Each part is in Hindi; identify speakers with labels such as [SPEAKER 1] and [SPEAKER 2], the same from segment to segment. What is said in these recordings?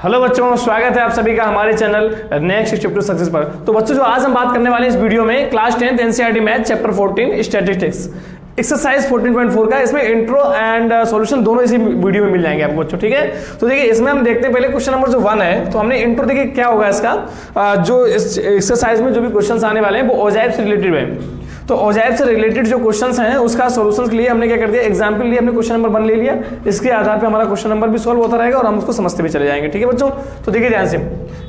[SPEAKER 1] हेलो बच्चों, स्वागत है आप सभी का हमारे channel next step to success पर। तो बच्चों, जो आज हम बात करने वाले हैं इस वीडियो में class 10th NCERT math chapter 14 statistics exercise 14.4 का, इसमें इंट्रो एंड सॉल्यूशन दोनों इसी वीडियो में मिल जाएंगे आपको बच्चों। ठीक है, तो देखिए इसमें हम देखते हैं पहले क्वेश्चन नंबर जो 1 है। तो हमने इंट्रो देखिए क्या होगा इसका, जो इस एक्सरसाइज में जो भी क्वेश्चन आने वाले हैं वो औजाइब से रिलेटेड है। तो औजाइब से रिलेटेड जो क्वेश्चंस हैं उसका सॉल्यूशन के लिए हमने क्या कर दिया, एग्जांपल लिए हमने क्वेश्चन नंबर 1 ले लिया। इसके आधार पे हमारा क्वेश्चन नंबर भी सॉल्व होता रहेगा और हम उसको समझते भी चले जाएंगे। ठीक है बच्चों, तो देखिए ध्यान से,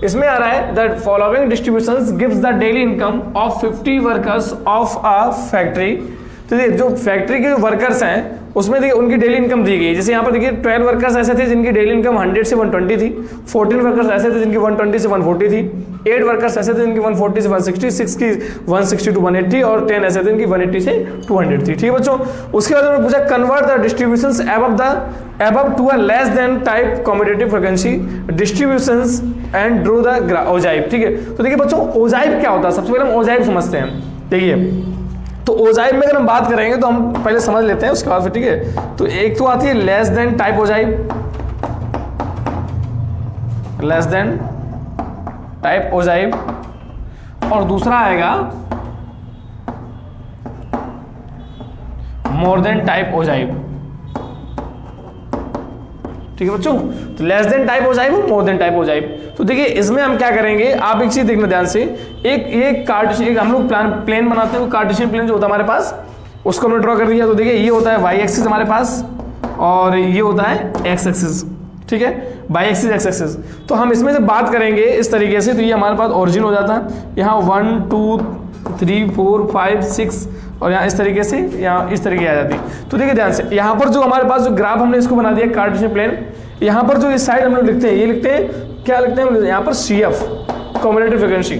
[SPEAKER 1] इसमें आ रहा है that following distributions gives the daily income of 50 workers of a factory. तो देखिए जो फैक्ट्री के वर्कर्स हैं उसमें देखिए उनकी डेली इनकम दी गई। जैसे यहाँ पर देखिए 12 वर्कर्स ऐसे थे जिनकी डेली इनकम 100 से 120 थी, 14 वर्कर्स ऐसे थे जिनकी 120 से 140 थी, 8 वर्कर्स ऐसे थे जिनकी 140 से 160, 6 की 160 टू 180 और 10 ऐसे थे जिनकी 180 से 200 थी। ठीक है बच्चों, उसके बाद उन्होंने पूछा convert the distributions above to a less than type competitive frequency distributions and draw the औजाइब। ठीक है, तो देखिए बच्चों औजाइब क्या होता है, सबसे पहले हम औजाइब समझते हैं। देखिए तो औजाइब में अगर हम बात करेंगे तो हम पहले समझ लेते हैं उसके बाद फिर। ठीक है, तो एक तो आती है लेस देन टाइप औजाइब, लेस देन टाइप औजाइब, और दूसरा आएगा मोर देन टाइप औजाइब। ठीक है बच्चों, तो लेस देन टाइप औजाइब और मोर देन टाइप औजाइब। तो देखिए इसमें हम क्या करेंगे, आप एक चीज देखना ध्यान से, एक कार्टेशियन, हम लोग प्लेन बनाते हैं, कार्टेशियन प्लेन जो होता है हमारे पास उसको हमने ड्रॉ कर दिया। तो देखिए ये होता है वाई एक्सिस हमारे पास और ये होता है एक्स एक्सिस। ठीक है, वाई एक्सिस एक्स एक्सिस। तो हम इसमें जब बात करेंगे इस तरीके से तो ये हमारे पास ओरिजिन हो जाता है, यहाँ 1 2 3 4 5 6 और यहाँ इस तरीके से यहाँ इस तरीके आ जाती है। तो देखिए ध्यान से, यहाँ पर जो हमारे पास जो ग्राफ हमने इसको बना दिया कार्टेशियन प्लेन, यहाँ पर जो इस साइड हम लोग लिखते हैं, ये लिखते हैं क्या लिखते हैं यहाँ पर CF कॉम्पिटिटिव फ्रीक्वेंसी।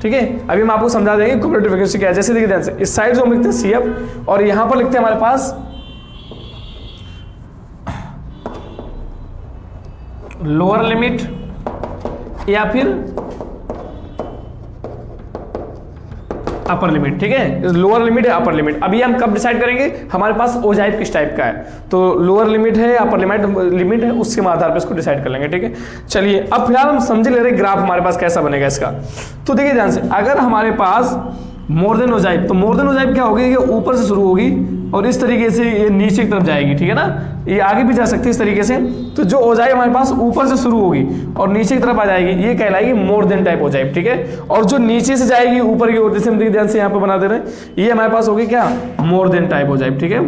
[SPEAKER 1] ठीक है, अभी हम आपको समझा देंगे कॉम्पिटिटिव फ्रीक्वेंसी क्या है। जैसे देखिए ध्यान से, इस साइड जो हम लिखते हैं CF और यहाँ पर लिखते हैं हमारे पास लोअर लिमिट या फिर अपर लिमिट। ठीक है, लोअर लिमिट है अपर लिमिट। अभी हम कब डिसाइड करेंगे हमारे पास औजाइब किस टाइप का है, तो लोअर लिमिट है अपर लिमिट है, उसके आधार पर इसको डिसाइड कर लेंगे। ठीक है, चलिए अब फिलहाल हम समझ ले रहे ग्राफ हमारे पास कैसा बनेगा इसका। तो देखिए ध्यान से, अगर हमारे पास मोर देन औजाइब, तो मोर देन औजाइब क्या होगी, ये ऊपर से शुरू होगी और इस तरीके से ये नीचे की तरफ जाएगी। ठीक है ना, ये आगे भी जा सकती है इस तरीके से। तो जो औजाइब हमारे पास ऊपर से शुरू होगी और नीचे की तरफ आ जाएगी, ये कहलाएगी मोर देन टाइप औजाइब। ठीक है, और जो नीचे से जाएगी ऊपर की ओर, जैसे हम ध्यान से यहाँ पे बना दे रहे हैं, ये हमारे पास होगी क्या, मोर देन टाइप औजाइब। ठीक है,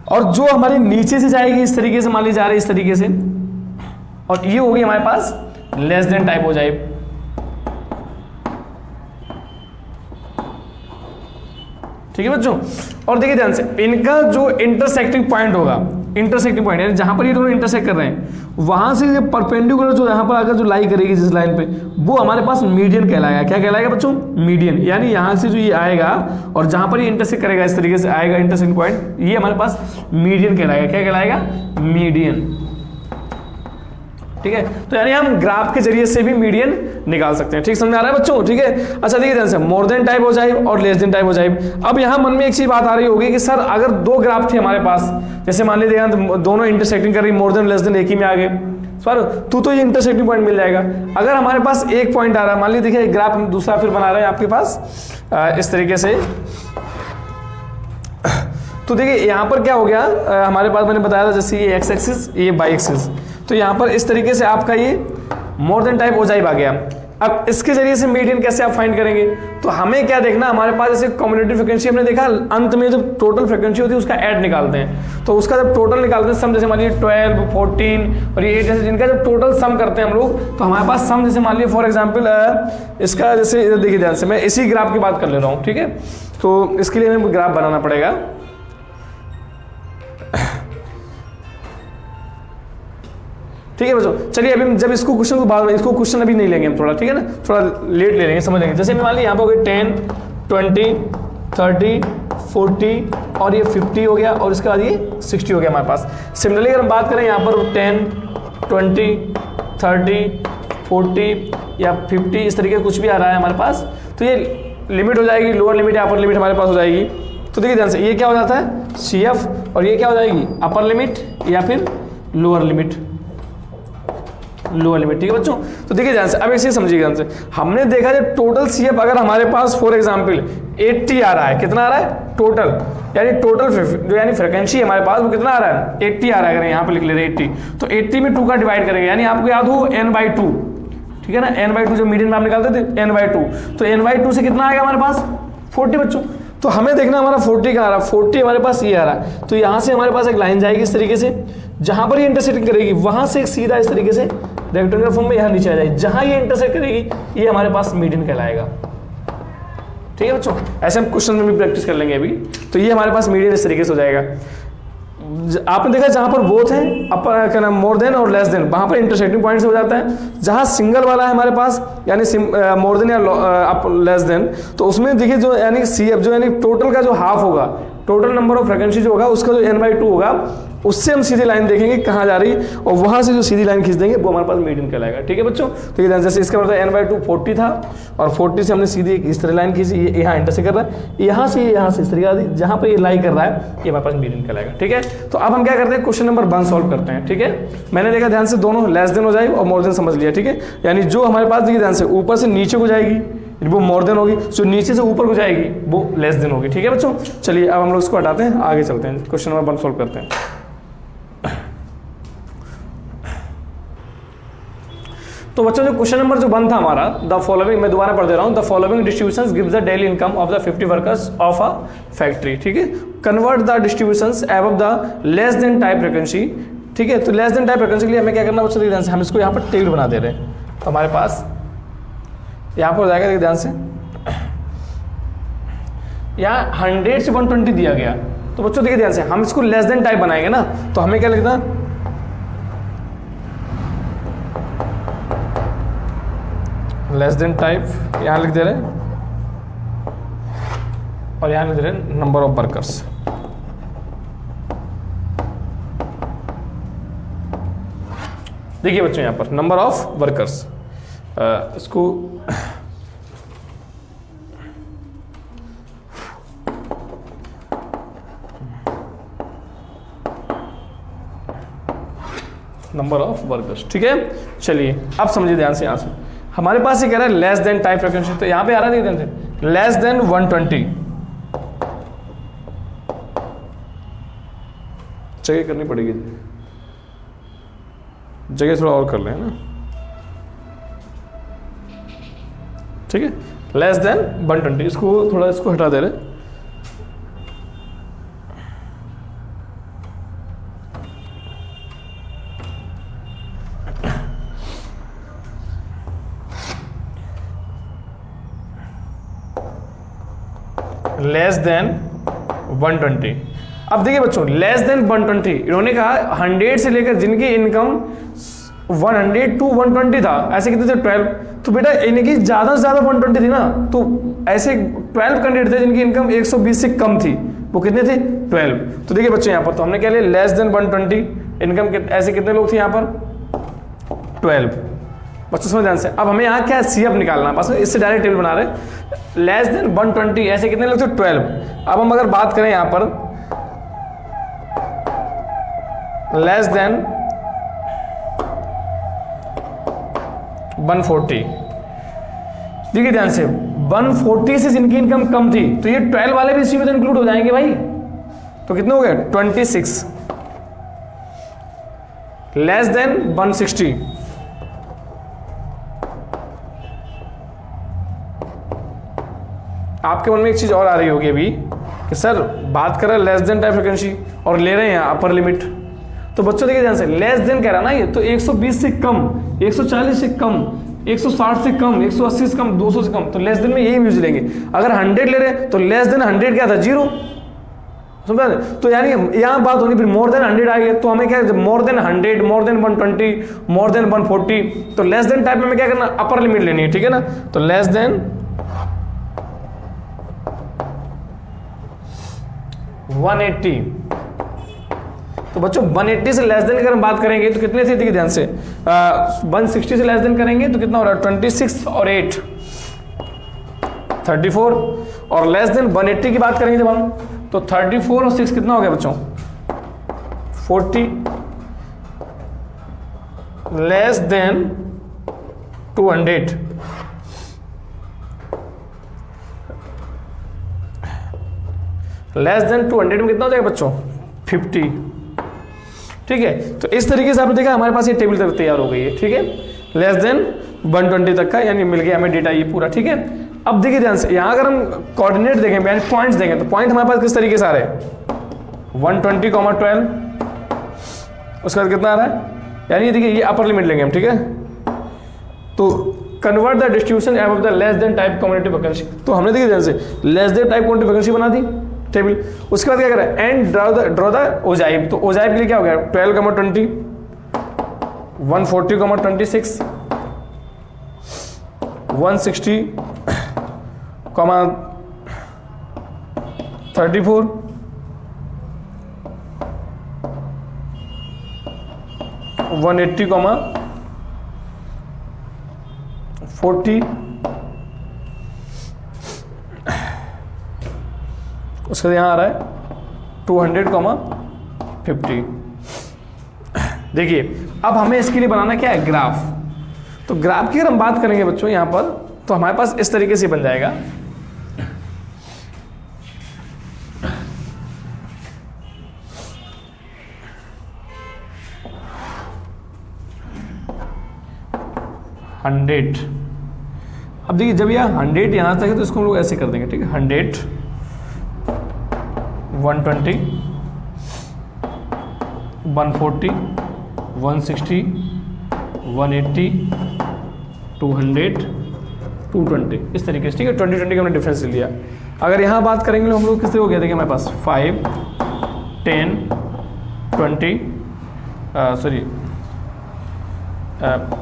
[SPEAKER 1] और जो हमारे नीचे से जाएगी इस तरीके से, मान ली जा रही है इस तरीके से, और ये होगी हमारे पास लेस देन टाइप औजाइब। ठीक है बच्चों, और देखिए ध्यान से, इनका जो इंटरसेक्टिंग पॉइंट होगा, इंटरसेक्टिंग पॉइंट यानी जहां पर ये दोनों इंटरसेक्ट कर रहे हैं, वहां से परपेंडिकुलर जो यहाँ पर आकर जो लाई करेगी जिस लाइन पे, वो हमारे पास मीडियन कहलाएगा। क्या कहलाएगा बच्चों, मीडियन। यानी यहाँ से जो ये आएगा और जहां पर ये इंटरसेक्ट करेगा इस तरीके से आएगा इंटरसेक्टिंग पॉइंट, ये हमारे पास मीडियन कहलाएगा। क्या कहलाएगा, मीडियन। ठीक है, तो यानी हम ग्राफ के जरिए से भी मीडियन निकाल सकते हैं। ठीक समझ आ रहा है बच्चों। ठीक है, अच्छा देखिए ध्यान से, मोर देन टाइप औजाइब और लेस देन टाइप औजाइब। अब यहाँ मन में एक चीज बात आ रही होगी कि सर अगर दो ग्राफ थे हमारे पास, जैसे मान लीजिए दोनों इंटरसेक्टिंग कर रही, मोर देन लेस देन एक ही में आ गए, सर तो ये इंटरसेक्टिंग पॉइंट मिल जाएगा। अगर हमारे पास एक पॉइंट आ रहा है, मान लीजिए देखिए ग्राफ हम दूसरा फिर बना रहे हैं आपके पास इस तरीके से, तो देखिए यहाँ पर क्या हो गया, हमारे पास मैंने बताया था जैसे ये एक्स एक्सिस ये वाई एक्सिस, तो यहाँ पर इस तरीके से आपका ये मोर देन टाइप औजाइब आ गया। अब इसके जरिए से मीडियन कैसे आप फाइंड करेंगे, तो हमें क्या देखना, हमारे पास जैसे कॉम्बिनेटिव फ्रीक्वेंसी हमने देखा, अंत में जब टोटल फ्रीक्वेंसी होती है उसका ऐड निकालते हैं। तो उसका जब टोटल निकालते हैं सम, जैसे मान लीजिए 12 14 और ये 8 जैसे जिनका जब टोटल सम करते हैं हम लोग, तो हमारे पास सम जैसे मान लीजिए फॉर एग्जाम्पल इसका, जैसे देखिए ध्यान से, मैं इसी ग्राफ की बात कर ले रहा हूँ। ठीक है, तो इसके लिए हमें ग्राफ बनाना पड़ेगा। ठीक है बच्चों, चलिए अभी जब इसको क्वेश्चन को बाद में, इसको क्वेश्चन अभी नहीं लेंगे हम थोड़ा, ठीक है ना, थोड़ा लेट ले लेंगे, समझ लेंगे। जैसे मान लीजिए यहाँ पर हो गए 10 20 30 40 और ये 50 हो गया और इसके बाद ये 60 हो गया हमारे पास। सिमिलरली अगर हम बात करें यहाँ पर 10 20 30 40 या 50 इस तरीके कुछ भी आ रहा है हमारे पास, तो ये लिमिट हो जाएगी, लोअर लिमिट या अपर लिमिट हमारे पास हो जाएगी। तो देखिए ध्यान से, ये क्या हो जाता है CF, और ये क्या हो जाएगी अपर लिमिट या फिर लोअर लिमिट, लोअर लिमिट। ठीक है बच्चों, तो देखिए ध्यान से, अब इसे समझिए ध्यान से, हमने देखा जब टोटल CF अगर हमारे पास फॉर एग्जांपल 80 आ रहा है, कितना आ रहा है टोटल, यानी टोटल जो यानी फ्रिक्वेंसी हमारे पास वो कितना आ रहा है 80 आ रहा है, अगर यहाँ पे लिख ले रहे 80, तो 80 में 2 का डिवाइड करेंगे, यानी आपको याद हो n/2, ठीक है ना, n/2 जो मीडियन में आप निकालते थे n/2, तो n/2 से कितना आएगा हमारे पास 40 बच्चों। तो हमें देखना हमारा 40 का आ रहा है, 40 हमारे पास ये आ रहा है, तो यहाँ से हमारे पास एक लाइन जाएगी इस तरीके से, जहां पर ये इंटरसेक्ट करेगी वहां से एक सीधा इस तरीके से रेक्टेंगुलर फॉर्म में यहाँ नीचे आ जाएगी, जहां ये इंटरसेक्ट करेगी ये हमारे पास मीडियन कहलाएगा। ठीक है बच्चों, ऐसे हम क्वेश्चन में भी प्रैक्टिस कर लेंगे अभी। तो ये हमारे पास मीडियन इस तरीके से हो जाएगा। आपने देखा जहां पर बोथ है अपर क्या नाम मोर देन और लेस देन, वहां पर इंटरसेक्टिंग पॉइंट्स हो जाता है। जहां सिंगल वाला है हमारे पास यानी मोर देन या लेस देन, तो उसमें देखिए जो यानी CF जो यानी टोटल का जो हाफ होगा, टोटल नंबर ऑफ फ्रिक्वेंसी जो होगा उसका जो n/2 होगा, उससे हम सीधी लाइन देखेंगे कहाँ जा रही है, और वहां से जो सीधी लाइन खींच देंगे वो हमारे पास मीडियन कहलाएगा। ठीक है बच्चों, तो ये जैसे इसका मतलब n/2 40 था, और 40 से हमने सीधी इस तरह लाइन खींची, ये यहाँ इंटरसेक्ट कर रहा है, यहाँ से इस तरीके जहाँ पर ये लाई कर रहा है ये हमारे पास मीडियन कहलाएगा। ठीक है, तो अब हम क्या करते हैं क्वेश्चन नंबर 1 सॉल्व करते हैं। ठीक है, मैंने देखा ध्यान से दोनों लेस देन हो जाएगी और मोर देन समझ लिया। ठीक है, यानी जो हमारे पास देखिए ध्यान से ऊपर से नीचे को जाएगी वो मोर देन होगी, जो नीचे से ऊपर को जाएगी वो लेस देन होगी। ठीक है बच्चों, चलिए अब हम लोग इसको हटाते हैं, आगे चलते हैं, क्वेश्चन नंबर 1 सॉल्व करते हैं। तो बच्चों जो क्वेश्चन नंबर जो 1 था हमारा, द फॉलोइंग, मैं दोबारा पढ़ दे रहा हूँ, the following distributions gives the daily income of the 50 workers of a factory. ठीक है, convert the distributions above the less than type frequency. ठीक है, तो लेस देन टाइप फ्रीक्वेंसी के लिए हमें क्या करना बच्चों, ध्यान से हम इसको यहाँ पर टेबल बना दे रहे हैं, तो हमारे पास यहाँ पर हो जाएगा, देखिए ध्यान से, यहाँ 100 से 120 दिया गया, तो बच्चों देखिए ध्यान से, हम इसको लेस देन टाइप बनाएंगे ना, तो हमें क्या लिखना, लेस देन टाइप यहाँ लिख दे रहे हैं, और यहाँ लिख दे रहे हैं नंबर ऑफ वर्कर्स। देखिए बच्चों यहाँ पर नंबर ऑफ वर्कर्स, इसको नंबर ऑफ वर्कर्स। ठीक है, चलिए अब समझिए ध्यान से, यहाँ से हमारे पास ये कह रहा है लेस देन टाइप फ्रीक्वेंसी, तो यहाँ पे आ रहा है ध्यान से लेस देन 120, जगह करनी पड़ेगी, जगह थोड़ा और कर लें ना। ठीक है, लेस देन 120, इसको थोड़ा इसको हटा दे रहे, लेस देन 120। अब देखिए बच्चों लेस देन 120, इन्होंने कहा 100 से लेकर जिनकी इनकम 100 to 120 था, ऐसे कितने थे 12, तो बेटा इनकी ज्यादा से ज्यादा 120 थी ना, तो ऐसे 12 कैंडिडेट थे जिनकी इनकम 120 से कम थी, वो कितने थे 12। तो देखिए बच्चों यहाँ पर तो हमने क्या लिया लेस देन 120, इनकम ऐसे कितने लोग थे यहाँ पर 12। बच्चों समझ ध्यान से, अब हमें यहाँ क्या CF निकालना है, बस इससे डायरेक्ट टेबल बना रहे, लेस देन 120 ऐसे कितने लोग थे 12। अब हम अगर बात करें यहाँ पर लेस देन 140, देखिए ध्यान से 140 से जिनकी इनकम कम थी, तो ये 12 वाले भी इसी में तो इंक्लूड हो जाएंगे भाई, तो कितने हो गए 26। लेस देन 160, आपके मन में एक चीज और आ रही होगी अभी कि सर बात कर रहे हैं लेस देन टाइप फ्रीक्वेंसी और ले रहे हैं अपर लिमिट, तो बच्चों देखिए ध्यान से लेस देन कह रहा ना ये, तो 120 से कम, 140 से कम, 160 से कम, 180 से कम, 200 से कम, तो लेस देन में यही यूज लेंगे। अगर 100 ले रहे हैं तो लेस देन 100 क्या था 0, समझा, तो यानी यहाँ बात होनी फिर मोर देन 100 आ गया, तो हमें क्या more than 100, more than 120, more than 140, तो लेस देन टाइप में हमें क्या करना अपर लिमिट लेनी है। ठीक है ना, तो लेस देन 180, तो बच्चों 180 से लेस देन अगर हम बात करेंगे तो कितने थे, देखिए ध्यान से 160 से लेस देन करेंगे तो कितना हो रहा है 26 और 8, 34 और लेस देन 180 की बात करेंगे जब हम, तो 34 और 6 कितना हो गया बच्चों 40, लेस देन 200, लेस देन 200 में कितना हो जाएगा बच्चों 50। ठीक है, तो इस तरीके से आपने देखा हमारे पास ये टेबल तैयार हो गई है। ठीक है, लेस देन 120 तक का यानी मिल गया हमें डेटा ये पूरा। ठीक है, अब देखिए ध्यान से, यहाँ अगर हम कोऑर्डिनेट देखें यानी पॉइंट्स देखें तो पॉइंट हमारे पास किस तरीके से आ रहे हैं 120,12, उसके बाद कितना आ रहा है, यानी देखिए ये अपर लिमिट लेंगे हम। ठीक है, तो convert the distribution above the less than type community vacancy, तो हमने देखिए ध्यान से less than type community vacancy बना दी टेबल। उसके बाद क्या करें एंड ड्रॉ द ओजाइब, तो ओजाइब के लिए क्या हो गया 12,20, 140,26, 160, 34, 180, 40, उसके बाद यहाँ आ रहा है 200, 50। देखिए अब हमें इसके लिए बनाना क्या है ग्राफ, तो ग्राफ की अगर हम बात करेंगे बच्चों यहाँ पर तो हमारे पास इस तरीके से बन जाएगा। हंड्रेड, अब देखिए जब यह 100 यहां तक है तो इसको हम लोग ऐसे कर देंगे। ठीक है, 100, 120, 140, 160, 180, 200, 220 इस तरीके से। ठीक है, 20 का हमने डिफरेंस लिया। अगर यहाँ बात करेंगे हम लोग किस तरह हो गया, देखिए हमारे पास 5, 10, 20 सॉरी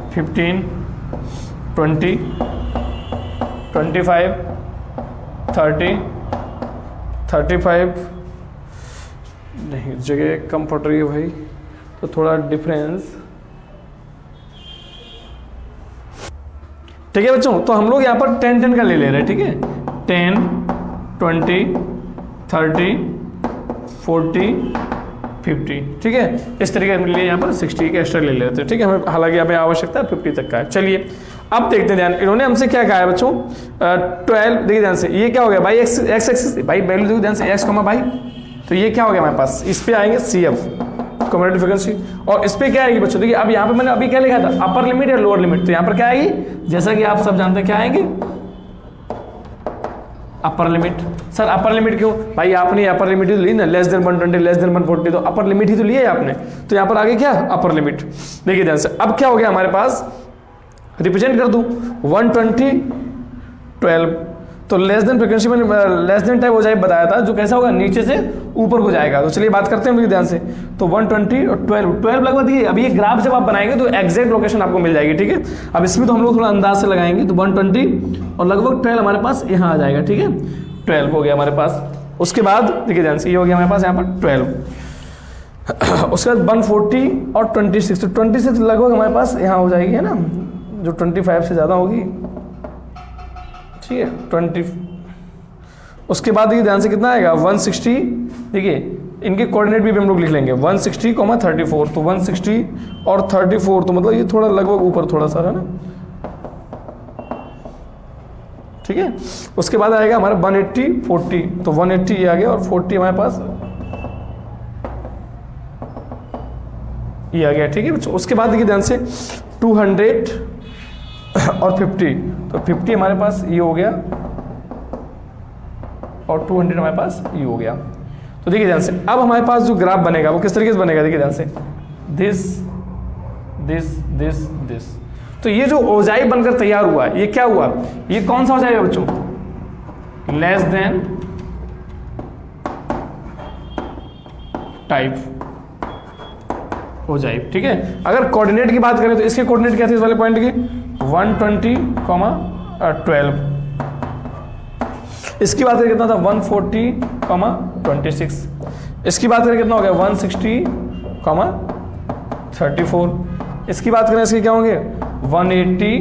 [SPEAKER 1] 15, 20, 25, 30, 35 नहीं, जगह कम पड़ रही है भाई तो थोड़ा डिफरेंस। ठीक है बच्चों, तो हम लोग यहाँ पर 10 का ले ले रहे हैं। ठीक है, 10, 20, 30, 40, 50। ठीक है, इस तरीके से लिए यहाँ पर 60 का एक्स्ट्रा ले लेते हैं। ठीक है, हमें हालांकि यहाँ पे आवश्यकता है 50 तक का है। चलिए अब देखते हैं ध्यान, इन्होंने हमसे क्या कहा है बच्चों 12, देखिए ध्यान से ये क्या हो गया भाई एक्स एक्सिस भाई वैल्यू देखो ध्यान से x, भाई तो ये क्या हो गया हमारे पास, इस पे आएंगे CF कम्युनिटी फ्रीक्वेंसी, और इस पे क्या आएगी बच्चों, देखिए अब यहाँ पे मैंने अभी क्या लिखा था अपर लिमिट या लोअर लिमिट, तो यहाँ पर क्या आएगी जैसा कि आप सब जानते हैं क्या आएंगे upper limit. Sir upper limit क्यों भाई, आपने अपर लिमिट ही तो ली ना, लेस देन 120 लेस देन 140, तो अपर लिमिट ही तो लिया है आपने, तो यहाँ पर आगे क्या अपर लिमिट। देखिए ध्यान से अब क्या हो गया हमारे पास, रिप्रेजेंट कर दूं 120, 12, तो लेस देन फ्रीक्वेंसी में लेस देन टाइप हो जाए बताया था, जो कैसा होगा नीचे से ऊपर को जाएगा। तो चलिए बात करते हैं ध्यान से, तो 120 और 12 लगभग दिए। अब ये ग्राफ जब आप बनाएंगे तो एग्जैक्ट लोकेशन आपको मिल जाएगी। ठीक है, अब इसमें तो हम लोग थोड़ा अंदाज से लगाएंगे, तो 120 और लगभग 12 हमारे पास यहाँ आ जाएगा। ठीक है, 12 हो गया हमारे पास। उसके बाद देखिए ध्यान से ये हो गया हमारे पास यहाँ पर 12, उसके बाद 140 और 26, तो 26 लगभग हमारे पास यहाँ हो जाएगी है ना, जो 25 से ज़्यादा होगी। ठीक है 20, उसके बाद देखिए ध्यान से कितना आएगा 160, देखिए इनके कोऑर्डिनेट भी हम लोग लिख लेंगे 160, 34, तो 160 और 34, तो मतलब ये थोड़ा लगभग ऊपर थोड़ा सा है ना। ठीक है, उसके बाद आएगा हमारा 180, 40, तो 180 ये आ गया और 40 हमारे पास ये आ गया। ठीक है, उसके बाद देखिए ध्यान से 200 और 50, तो 50 हमारे पास ये हो गया और 200 हमारे पास ये हो गया। तो देखिए ध्यान से अब हमारे पास जो ग्राफ बनेगा वो किस तरीके से बनेगा, देखिए ध्यान से दिस दिस दिस दिस, तो ये जो ओजाई बनकर तैयार हुआ ये क्या हुआ, ये कौन सा ओजाई है बच्चों, लेस देन टाइप ओजाई। ठीक है, अगर कोऑर्डिनेट की बात करें तो इसके कोऑर्डिनेट क्या थे इस वाले पॉइंट के 120, 12, इसकी बात करें कितना था 140, 26, इसकी बात करें कितना हो गया 160, 34, इसकी बात करें इसके क्या होंगे 180,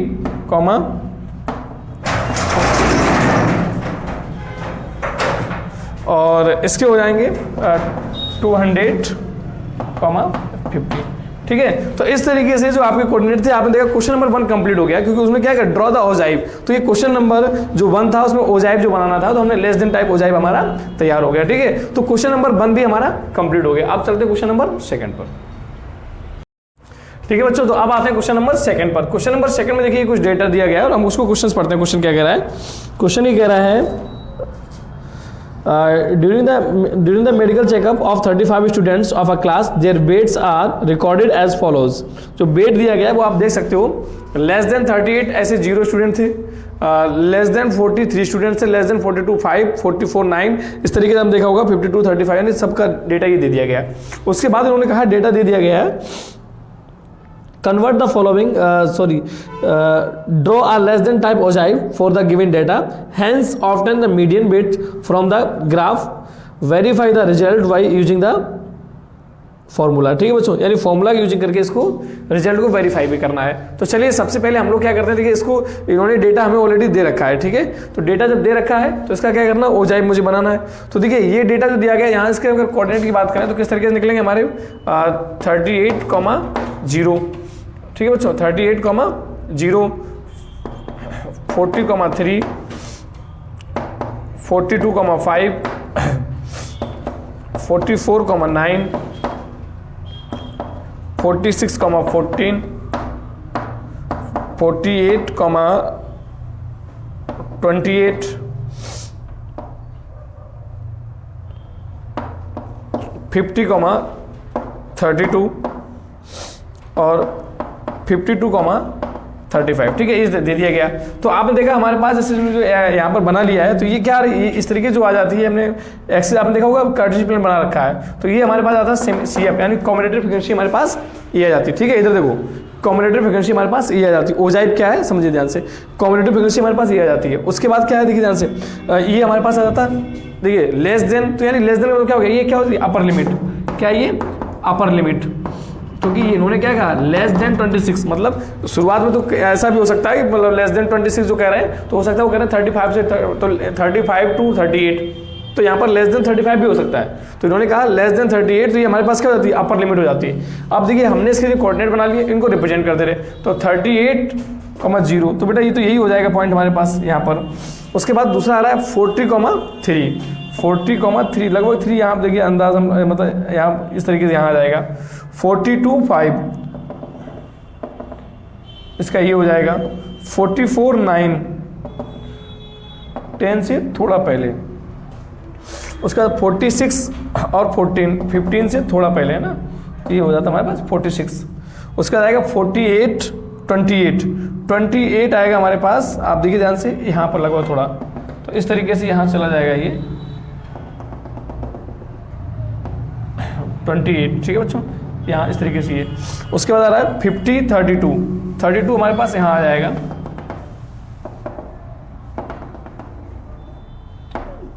[SPEAKER 1] और इसके हो जाएंगे 200, 50। ठीक है, तो इस तरीके से जो आपके कोऑर्डिनेट थे, आपने देखा क्वेश्चन नंबर 1 कंप्लीट हो गया, क्योंकि उसमें क्या है, ड्रॉ द ओजाइव। तो ये क्वेश्चन नंबर जो 1 था उसमें ओजाइव जो बनाना था, तो हमने लेस देन टाइप ओजाइव हमारा तैयार हो गया। ठीक है, तो क्वेश्चन नंबर 1 भी हमारा कंप्लीट हो गया। अब चलते हैं क्वेश्चन नंबर 2 पर। ठीक है बच्चों, तो अब आते हैं क्वेश्चन नंबर 2 पर। क्वेश्चन नंबर 2 में देखिए कुछ डेटा दिया गया है और हम उसको क्वेश्चन पढ़ते हैं। क्वेश्चन क्या कह रहा है? क्वेश्चन ये कह रहा है during the medical checkup of 35 students of a class, their weights are recorded as follows। जो weight दिया गया है वो आप देख सकते हो, लेस देन 38 ऐसे 0 स्टूडेंट थे, लेस देन 43 स्टूडेंट थे, लेस देन 42 5, 44 9, इस तरीके से हम देखा होगा 52 35, यानी सबका डेटा ये दे दिया गया। उसके बाद उन्होंने कहा डेटा दे दिया गया है, convert the following draw a less than type ogive for the given data, hence obtain the median weight from the graph, verify the result by using the formula. ठीक है बच्चों, यानी फॉर्मूला यूजिंग करके इसको रिजल्ट को वेरीफाई भी करना है। तो चलिए सबसे पहले हम लोग क्या करते हैं, देखिए इसको इन्होंने डेटा हमें ऑलरेडी दे रखा है। ठीक है, तो डेटा जब दे रखा है तो इसका क्या करना, ओजाइव मुझे बनाना है। तो देखिए ये डेटा जो दिया गया है, यहाँ इसके अगर कोऑर्डिनेट की बात करें तो किस तरीके से निकलेंगे हमारे 38,0। ठीक है बच्चों, 38,0, 40,3, 42,5, 44,9, 46,14, 48,28, 50,32 और 52,35। ठीक है, ये दे दिया गया। तो आपने देखा हमारे पास जैसे जो यहाँ पर बना लिया है, तो ये क्या इस तरीके जो आ जाती है, हमने एक्सेस आपने देखा होगा कार्टेशियन प्लेन बना रखा है, तो ये हमारे पास आता है CF, यानी कॉम्बिनेटरी फ्रीक्वेंसी हमारे पास ये आ जाती है। ठीक है, इधर देखो कॉम्बिनेटरी फ्रीक्वेंसी हमारे पास ये आ जाती है। ओजाइव क्या है समझिए ध्यान से, कॉम्बिनेटरी फ्रीक्वेंसी हमारे पास ये आ जाती है। उसके बाद क्या है देखिए ध्यान से, ये हमारे पास आ जाता है, देखिए लेस देन, तो यानी लेस देन मतलब क्या हो गया, ये क्या होती है, अपर लिमिट। क्या ये अपर लिमिट, क्योंकि इन्होंने क्या कहा, लेस देन 26, मतलब शुरुआत में तो ऐसा भी हो सकता है कि मतलब लेस देन 26 जो कह रहे हैं, तो हो सकता है वो कह रहे हैं 35 से, तो 35 to 38, तो यहाँ पर लेस देन 35 भी हो सकता है। तो इन्होंने कहा लेस देन 38, तो ये हमारे पास क्या हो जाती है, अपर लिमिट हो जाती है। अब देखिए हमने इसके जो कोऑर्डिनेट बना लिए, इनको रिप्रेजेंट करते रहे, तो 38,0, तो बेटा ये तो यही हो जाएगा पॉइंट हमारे पास यहाँ पर। उसके बाद दूसरा आ रहा है 40,3, 40,3, लगभग 3 यहाँ देखिए अंदाज हम मतलब यहाँ इस तरीके से यहाँ आ जाएगा। 42,5, इसका ये हो जाएगा 44,9, 10 से थोड़ा पहले। उसका 46 और 15 से थोड़ा पहले है ना, ये हो जाता है हमारे पास 46। उसका आएगा 48, 28 आएगा हमारे पास, आप देखिए ध्यान से यहाँ पर लगभग थोड़ा, तो इस तरीके से यहाँ चला जाएगा ये 28। ठीक है बच्चों, यहाँ इस तरीके से ये। उसके बाद आ रहा है 50, 32 हमारे पास यहाँ आ जाएगा।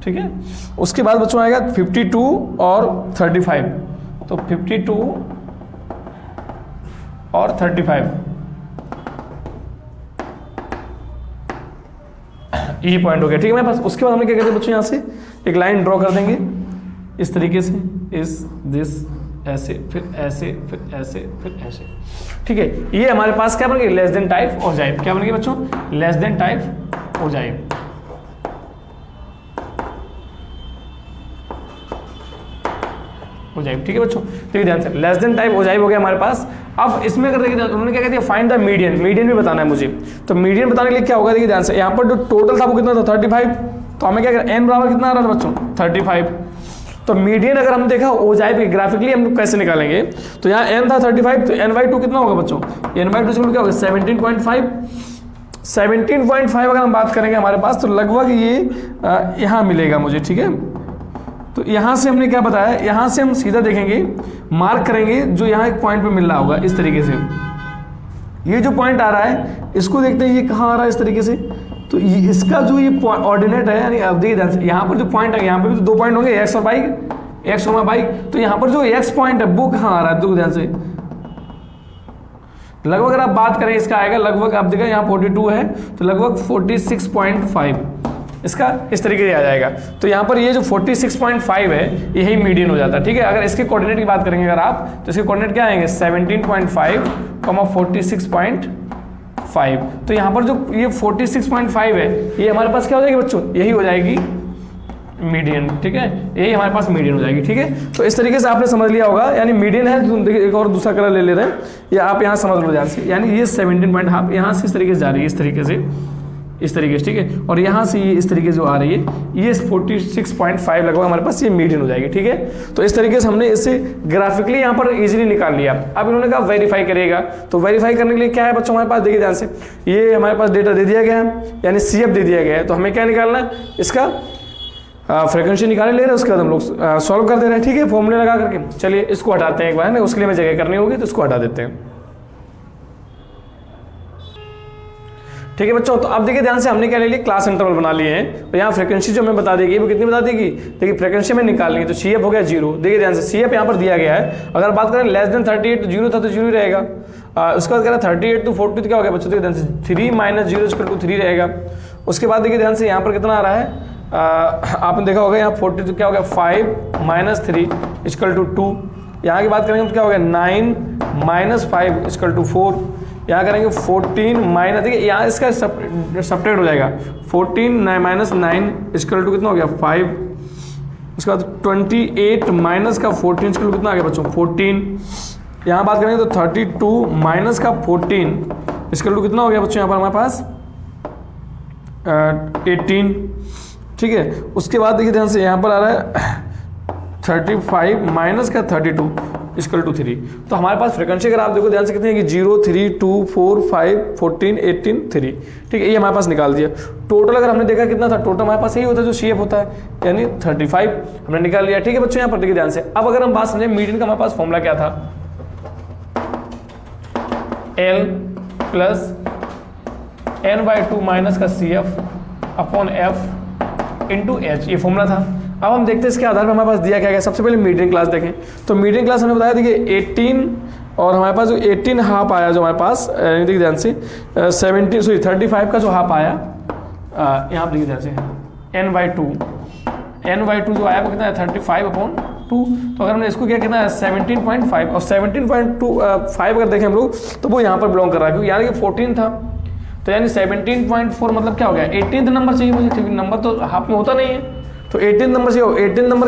[SPEAKER 1] ठीक है, उसके बाद बच्चों आएगा 52 और 35, तो 52 और 35, ये पॉइंट हो गया। ठीक है मेरे पास। उसके बाद हमें क्या कहते हैं बच्चों, यहाँ से एक लाइन ड्रॉ कर देंगे इस तरीके से, दिस ऐसे, फिर ऐसे, फिर ऐसे, फिर ऐसे। ठीक है, ये हमारे पास क्या बन गई, लेस देन टाइप ओजाइव। क्या बन गई बच्चों, less than type ogive. Ogive. ठीक है बच्चों, देखिए ध्यान से, लेस देन टाइप ओजाइव हो गया हमारे पास। अब इसमें अगर देखिए उन्होंने क्या कहते हैं, फाइंड द मीडियन, मीडियन भी बताना है मुझे। तो मीडियन बताने के लिए क्या होगा, देखिए ध्यान से, यहाँ पर जो टोटल था वो कितना था 35, तो हमें क्या करें, n बराबर कितना आ रहा था बच्चों 35। तो मीडियन अगर हम देखा ओजाइव की ग्राफिकली हम लोग कैसे निकालेंगे, तो यहाँ n था 35, तो n/2 कितना होगा बच्चों, n/2 क्या होगा 17.5। 17.5 अगर हम बात करेंगे हमारे पास, तो लगभग ये यहाँ मिलेगा मुझे। ठीक है, तो यहाँ से हमने क्या बताया, यहाँ से हम सीधा देखेंगे, मार्क करेंगे जो यहाँ एक पॉइंट पे मिल रहा होगा इस तरीके से। ये जो पॉइंट आ रहा है इसको देखते हैं, ये कहाँ आ रहा है इस तरीके से, तो ये इसका जो ये ऑर्डिनेट है, यानी अब देखिए ध्यान से, यहाँ पर जो पॉइंट है, यहाँ पे भी तो 2 पॉइंट होंगे, एक्स और वाई, एक्स और वाई। तो यहाँ पर जो एक्स पॉइंट है वो कहाँ आ रहा है, देखो ध्यान से, लगभग अगर आप बात करें इसका आएगा लगभग, आप देखा यहाँ 42 है, तो लगभग 46.5। इसका इस तरीके से आ जाएगा। तो यहाँ पर ये जो 46.5 है यही मीडियन हो जाता है, ठीक है। अगर इसके कोऑर्डिनेट की बात करेंगे अगर आप, तो इसके कोऑर्डिनेट क्या आएंगे 17.5, 46.5। तो यहाँ पर जो ये 46.5 है ये हमारे पास क्या हो जाएगी बच्चों, यही हो जाएगी मीडियन, ठीक है, यही हमारे पास मीडियन हो जाएगी, ठीक है। तो इस तरीके से आपने समझ लिया होगा, यानी मीडियन है। देखिए एक और दूसरा कलर ले रहे हैं, या आप यहाँ समझ लो ध्यान से, यानी ये 17.5 यहाँ से इस तरीके से जा रही है, इस तरीके से, इस तरीके से, ठीक है। और यहाँ से ये इस तरीके से जो आ रही है ये 46.5 लगभग हमारे पास ये मीडियन हो जाएगी, ठीक है। तो इस तरीके से हमने इसे ग्राफिकली यहाँ पर इजीली निकाल लिया। अब इन्होंने कहा वेरीफाई करेगा, तो वेरीफाई करने के लिए क्या है बच्चों हमारे पास, देखिए ध्यान से, ये हमारे पास डेटा दे दिया गया है, यानी CF दे दिया गया है। तो हमें क्या निकालना है, इसका फ्रीक्वेंसी निकाले ले रहे हैं, उसके बाद हम लोग सॉल्व कर दे रहे हैं, ठीक है, फॉर्मूले लगा करके। चलिए इसको हटाते हैं एक बार ना, उसके लिए हमें जगह करनी होगी, तो इसको हटा देते हैं, ठीक है बच्चों। तो अब देखिए ध्यान से, हमने क्या ले लिया, क्लास इंटरवल बना लिए हैं। तो यहाँ फ्रीक्वेंसी जो हमें बता देगी वो कितनी बता देगी, देखिए फ्रीक्वेंसी में निकालनी है, तो CF हो गया 0। देखिए ध्यान से, CF यहाँ पर दिया गया है। अगर बात करें लेस देन 38, तो 0 था तो 0 ही रहेगा। उसके बाद कह रहा है 38 to 40 तो क्या हो गया बच्चों, देखिए ध्यान से 3 - 0 = 3 रहेगा। उसके बाद देखिए ध्यान से, यहाँ पर कितना आ रहा है, आपने देखा होगा यहाँ 40 तो क्या हो गया 5 - 3 = 2। यहाँ की बात करेंगे तो क्या हो गया 9 - 5 = 4। यहाँ करेंगे 14 माइनस, देखिए यहाँ इसका सब्ट्रैक्ट हो जाएगा, 14 - 9 = कितना हो गया 5। उसके बाद 28 माइनस का 14 = कितना आ गया बच्चों 14। यहाँ बात करेंगे तो 32 माइनस का 14 = कितना हो गया बच्चों यहाँ पर हमारे पास 18, ठीक है। उसके बाद देखिए ध्यान से, यहाँ पर आ रहा है 35 माइनस का 32 = 3। तो हमारे पास फ्रीक्वेंसी अगर आप देखो ध्यान से कितनी है कि 0, 3, 2, 4, 5, 14, 18, 3, ठीक है, ये हमारे पास निकाल दिया। टोटल अगर हमने देखा कितना था, टोटल हमारे पास यही होता है जो CF होता है, यानी 35 हमने निकाल लिया, ठीक है बच्चों। यहाँ पर देखिए ध्यान से, अब अगर हम बात समझें मीडियन का, हमारे पास फॉर्मूला क्या था, L + n/2 माइनस का CF अपॉन F × H, ये फॉर्मूला था। अब हम देखते हैं इसके आधार पर हमारे पास दिया क्या गया। सबसे पहले मीडियन क्लास देखें, तो मीडियन क्लास हमने बताया देखिए 18, और हमारे पास जो 18 हाफ आया जो हमारे पास, देखिए ध्यान से 35 का जो हाफ आया, यहाँ पर देखिए ध्यान से n/2 जो आया वो कितना है 35/2। तो अगर हमने इसको क्या कितना है 17.5, और 17.5 अगर देखें हम लोग तो वो यहाँ पर बिलोंग कर रहा है, क्योंकि यहाँ देखिए 14 था, तो यानी 17.4 मतलब क्या हो गया 18th नंबर चाहिए मुझे, क्योंकि नंबर तो हाफ में होता नहीं है, तो 18 नंबर चाहिए। 18 नंबर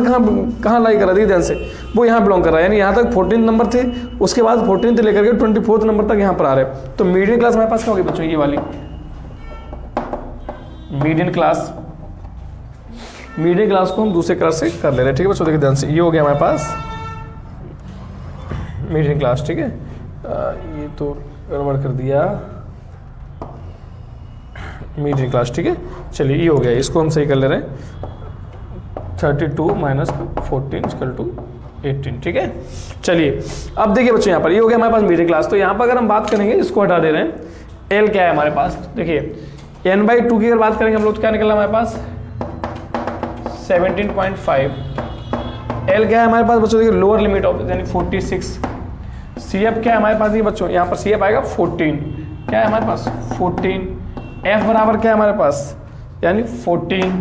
[SPEAKER 1] कहाँ लाई कर रहा है ध्यान से, वो यहाँ बिलोंग कर रहा है, यानी यहाँ तक 14 नंबर थे, उसके बाद 14 से लेकर के 24 नंबर तक यहाँ पर आ रहे हैं। तो मीडियन क्लास हमारे पास क्या होगी बच्चों, ये वाली मीडियन क्लास को हम दूसरे कलर से कर ले रहे हैं, ठीक है बच्चों। देखिए ध्यान से, ये हो गया हमारे पास मीडियन क्लास, ठीक है। ये तो गड़बड़ कर दिया, मीडियन क्लास, ठीक है। चलिए ये हो गया, इसको हम सही कर ले रहे हैं, 32 माइनस 14 = 18, ठीक है। चलिए अब देखिए बच्चों, यहाँ पर ये हो गया हमारे पास मीडियन क्लास। तो यहाँ पर अगर हम बात करेंगे, इसको हटा दे रहे हैं, L क्या है हमारे पास, देखिए n/2 की अगर बात करेंगे हम लोग, क्या निकला हमारे पास 17.5। L क्या है हमारे पास बच्चों, देखिए लोअर लिमिट ऑफ यानी 46। CF क्या है हमारे पास, देखिए बच्चों यहाँ पर CF आएगा 14, क्या है हमारे पास 14। F बराबर क्या है हमारे पास, यानी 14,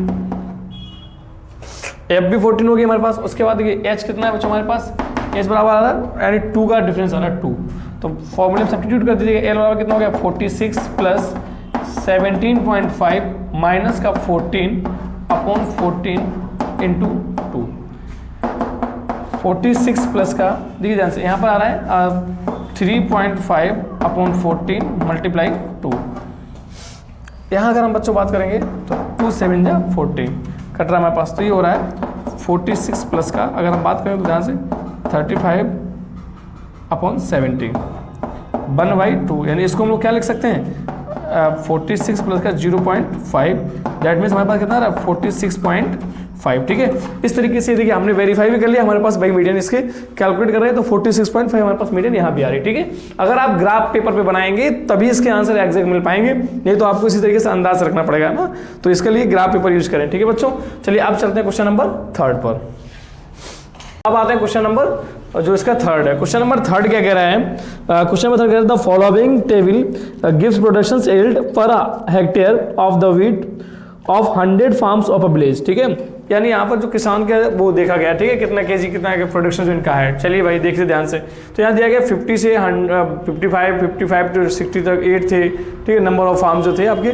[SPEAKER 1] F भी 14 होगी हमारे पास। उसके बाद देखिए H कितना है बच्चों हमारे पास, H बराबर आ रहा है यानी 2 का डिफरेंस आ रहा है 2, तो फॉर्मूले में सब्स्टिट्यूट कर दीजिएगा। L बराबर कितना हो गया 46 + 17.5 माइनस का 14/14 × 2, 46 प्लस का देखिए ध्यान से यहाँ पर आ रहा है 3.5/14 × 2। यहाँ अगर हम बच्चों बात करेंगे तो 2 × 7 = 14 कट रहा है हमारे पास, तो ये हो रहा है 46 प्लस का, अगर हम बात करें तो ध्यान से 35/17 1/2, यानी इसको हम लोग क्या लिख सकते हैं 46 प्लस का 0.5, दैट मीन्स हमारे पास कितना आ रहा है 46.5, ठीक है। इस तरीके से देखिए हमने वेरीफाई भी कर लिया, हमारे पास भाई मीडियन इसके कैलकुलेट कर रहे हैं, तो 46.5 हमारे पास मीडियन यहाँ भी आ रही है, ठीक है। अगर आप ग्राफ पेपर पे बनाएंगे तभी इसके आंसर एग्जैक्ट मिल पाएंगे, नहीं तो आपको इसी तरीके से अंदाज रखना पड़ेगा ना, तो इसके लिए ग्राफ पेपर यूज करें, ठीक है बच्चों। चलिए अब चलते हैं क्वेश्चन नंबर 3 पर। अब आते हैं क्वेश्चन नंबर जो इसका 3 है। क्वेश्चन नंबर 3 क्या कह रहा है, क्वेश्चन नंबर 3 कह रहा है the following table gives production yield per hectare of the wheat of 100 farms of a village, ठीक है, यानी यहाँ पर जो किसान के वो देखा गया, ठीक है, कितना केजी कितना प्रोडक्शन जो इनका है। चलिए भाई देखिए ध्यान से, तो यहाँ दिया गया 50 से 55 टू 60 तक 8 थे, ठीक है, नंबर ऑफ फार्म जो थे आपके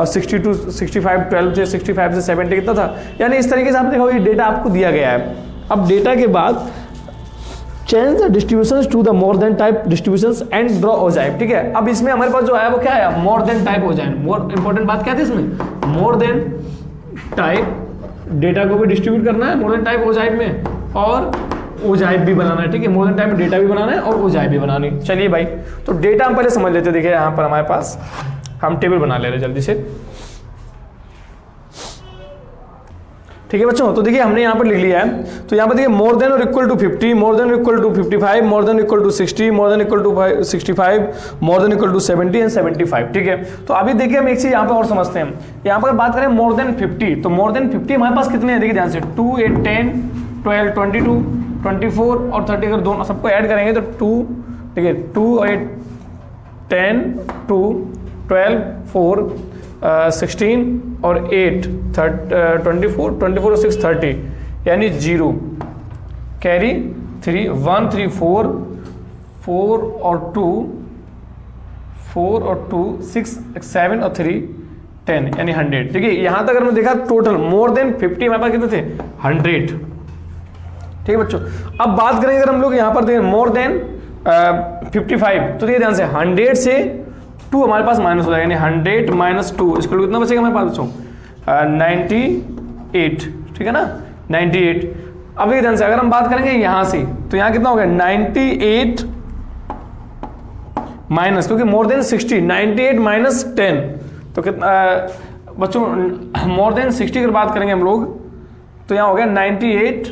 [SPEAKER 1] 60 टू 65 12 थे, 65 से 70 कितना था, यानी इस तरीके से आप देखो ये डेटा आपको दिया गया है। अब डेटा के बाद change the distributions to the more than type distributions and draw ogive, ठीक है। अब इसमें हमारे पास जो आया वो क्या है, मोर than type ogive. More important बात क्या थी इसमें, मोर देन टाइप डेटा को भी डिस्ट्रीब्यूट करना है मोर देन टाइप ओजाइव में, और ओजाइव भी बनाना है, ठीक है, मोर देन टाइप में डेटा भी बनाना है और ओजाइव भी बनानी। चलिए भाई तो डेटा हम पहले समझ लेते, देखिए यहाँ पर हमारे पास हम टेबल बना ले रहे जल्दी से, ठीक है बच्चों। तो देखिए हमने यहाँ पर लिख लिया है, तो यहाँ पर देखिए मोर देन और equal to 50, more than equal to 55, more than equal to 60, more than equal to 65, more than equal to 70 and 75, ठीक है। तो अभी देखिए हम एक चीज यहाँ पर और समझते हैं, यहाँ पर बात करें मोर देन 50, तो मोर देन 50 हमारे पास कितने हैं, देखिए ध्यान से 2 8 10 12 22 24 और 30, अगर दोनों सबको ऐड करेंगे तो 2, देखिए 2 8 10 2 12 4 16 और 8 24 और 6 30, यानी 0 कैरी 3 1 3 4 4 और 2 6 7 और 3 10, यानी 100, ठीक है। यहां तक अगर हमने देखा टोटल मोर देन 50 हमारे पास कितने थे, 100, ठीक है बच्चों। अब बात करेंगे अगर हम लोग यहाँ पर देखें मोर देन 55, तो देखिए ध्यान से 100 से 2 हमारे पास माइनस हो जाएगा, यानी 100 माइनस 2, इसका कितना बचेगा हमारे पास बच्चों 98, ठीक है ना 98। अब देखिए ध्यान से अगर हम बात करेंगे यहां से, तो यहां कितना हो गया 98 माइनस, क्योंकि मोर देन 60, 98 माइनस 10, तो कितना बच्चों मोर देन 60 अगर बात करेंगे हम लोग, तो यहाँ हो गया 98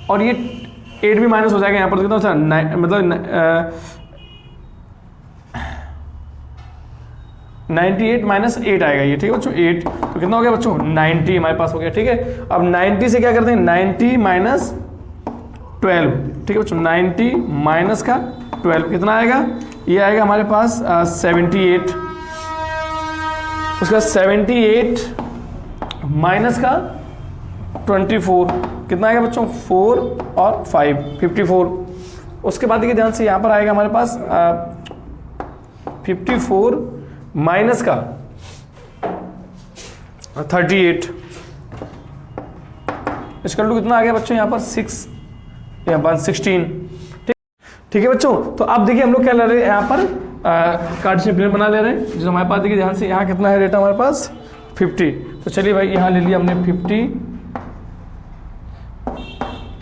[SPEAKER 1] और ये 8 भी माइनस हो जाएगा यहाँ पर, तो कितना मतलब 98 माइनस 8 आएगा ये, ठीक है बच्चों 8, तो कितना हो गया बच्चों 90 हमारे पास हो गया, ठीक है। अब 90 से क्या करते हैं 90 माइनस 12, ठीक है बच्चों 90 माइनस का 12 कितना आएगा, ये आएगा हमारे पास 78, उसका 78 माइनस का 24 कितना आएगा बच्चों 4 और 5 54। उसके बाद देखिए ध्यान से यहाँ पर आएगा हमारे पास 54 माइनस का 38, इसका टू कितना आ गया बच्चों यहाँ पर 6 या 116, ठीक है बच्चों। तो अब देखिए हम लोग क्या ले रहे हैं यहाँ पर कार्टेशियन प्लेन बना ले रहे हैं, जो हमारे पास देखिए ध्यान से यहाँ कितना है डेटा हमारे पास 50, तो चलिए भाई यहाँ ले लिया हमने 50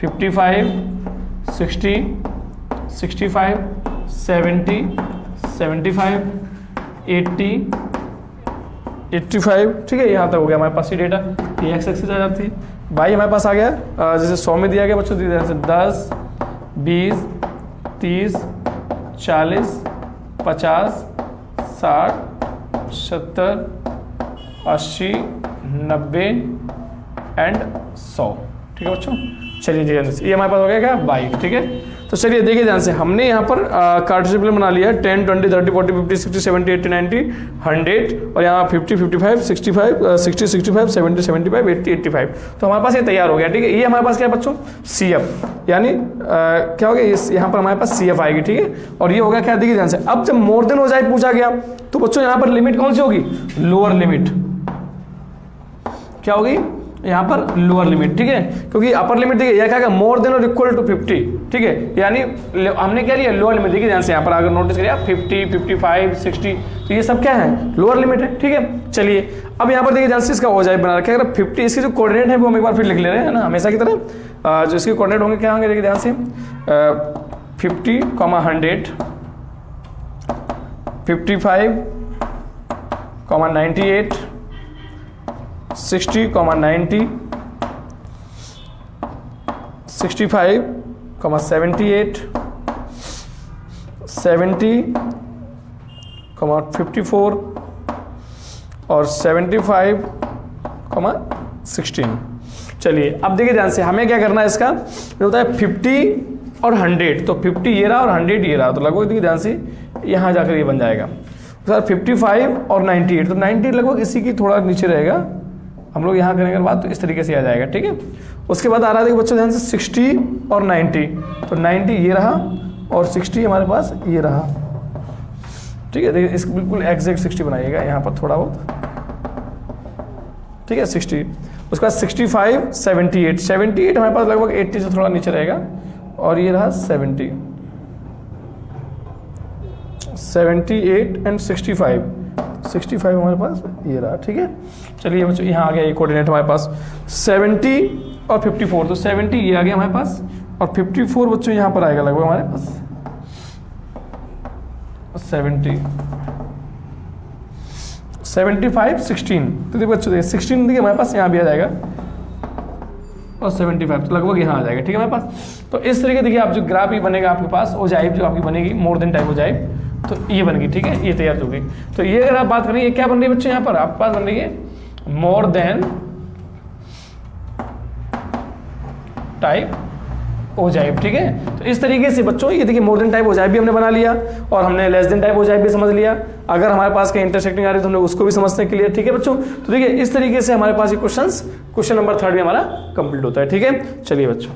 [SPEAKER 1] 55 60 65 70 75 80 85, ठीक है, यहाँ तक हो गया हमारे पास ये डेटा, ये एक्स एक्सिस आ जाती है। भाई हमारे पास आ गया जैसे 100 में दिया गया बच्चों, जैसे 10 20 30 40 50 60 70 80 90 एंड 100, ठीक है बच्चों। चलिए ये हमारे पास हो गया क्या 22, ठीक है। तो चलिए देखिए ध्यान से, हमने यहाँ पर कार्टेशियन प्लेन बना लिया 10 20 30 40 50 60 70 80 90 100, और यहाँ 50 55 65 60 65 70 75 80 85, तो हमारे पास ये तैयार हो गया, ठीक है। ये हमारे पास क्या है बच्चों CF, यानी क्या हो गया यहाँ पर हमारे पास CF आएगी, ठीक है। और ये होगा क्या, देखिए ध्यान से, अब जब मोर देन हो जाए पूछा गया, तो बच्चों यहाँ पर लिमिट कौन सी होगी, लोअर लिमिट, क्या होगी यहाँ पर लोअर लिमिट, ठीक है, क्योंकि अपर लिमिट देखिए यह क्या मोर देन और इक्वल टू 50, ठीक है, यानी हमने क्या लिया लोअर लिमिट, देखिए ध्यान से यहाँ पर अगर नोटिस करिए 50 55 60, तो ये सब क्या है लोअर लिमिट है, ठीक है। चलिए अब यहाँ पर देखिए ध्यान से इसका ओजाइव बना रखा है, अगर 50 इसके जो कोऑर्डिनेट है वो हम एक बार फिर लिख ले रहे हैं ना, हमेशा की तरह जो इसके कोऑर्डिनेट होंगे क्या होंगे, देखिए ध्यान से 50 100 55 98 60 90 65 78 70 54 और 75 16। चलिए अब देखिए ध्यान से, हमें क्या करना है, इसका ये होता है 50 और 100, तो 50 ये रहा और 100 ये रहा, तो लगभग देखिए ध्यान से यहाँ जाकर ये बन जाएगा सर 55 और 98, तो 90 लगभग इसी की थोड़ा नीचे रहेगा, हम लोग यहाँ करेंगे बात तो इस तरीके से आ जाएगा, ठीक है। उसके बाद आ रहा है बच्चों ध्यान से 60 और 90, तो 90 ये रहा और 60 हमारे पास ये रहा, ठीक है। देखिए इसको बिल्कुल एग्जैक्ट 60 बनाइएगा यहाँ पर थोड़ा बहुत, ठीक है 60। उसके बाद 65 78 78 हमारे पास लगभग 80 से थोड़ा नीचे रहेगा और ये रहा 70 78 एंड 65 हमारे पास ये रहा, ठीक है। चलिए बच्चों यहाँ आ गया ये कोऑर्डिनेट हमारे पास 70 और 54, तो 70 ये आ गया हमारे पास और 54 बच्चों यहाँ पर आएगा लगभग हमारे पास 70 75 16, तो देखिए बच्चों देखिए 16 देखिए हमारे पास यहाँ भी आ जाएगा और 75 तो लगभग यहाँ आ जाएगा, ठीक है हमारे पास। तो इस तरीके देखिए आप जो ग्राफ ही बनेगा आपके पास ओजाइब जो आपकी बनेगी मोर देन टाइप ओजाइब, तो ये बन गई, ठीक है, ये तैयार हो गई। तो ये अगर आप बात करें ये क्या बन रही है बच्चों यहाँ पर आपके पास बन रही है मोर देन टाइप ओजाइब, ठीक है। तो इस तरीके से बच्चों ये देखिए मोर देन टाइप ओजाइब भी हमने बना लिया और हमने लेस देन टाइप ओजाइब भी समझ लिया। अगर हमारे पास कहीं इंटरसेक्टिंग आ रही है तो हमने उसको भी समझने के लिए, ठीक है बच्चों। तो देखिए इस तरीके से हमारे पास ये क्वेश्चन नंबर 3 भी हमारा कंप्लीट होता है, ठीक है। चलिए बच्चों।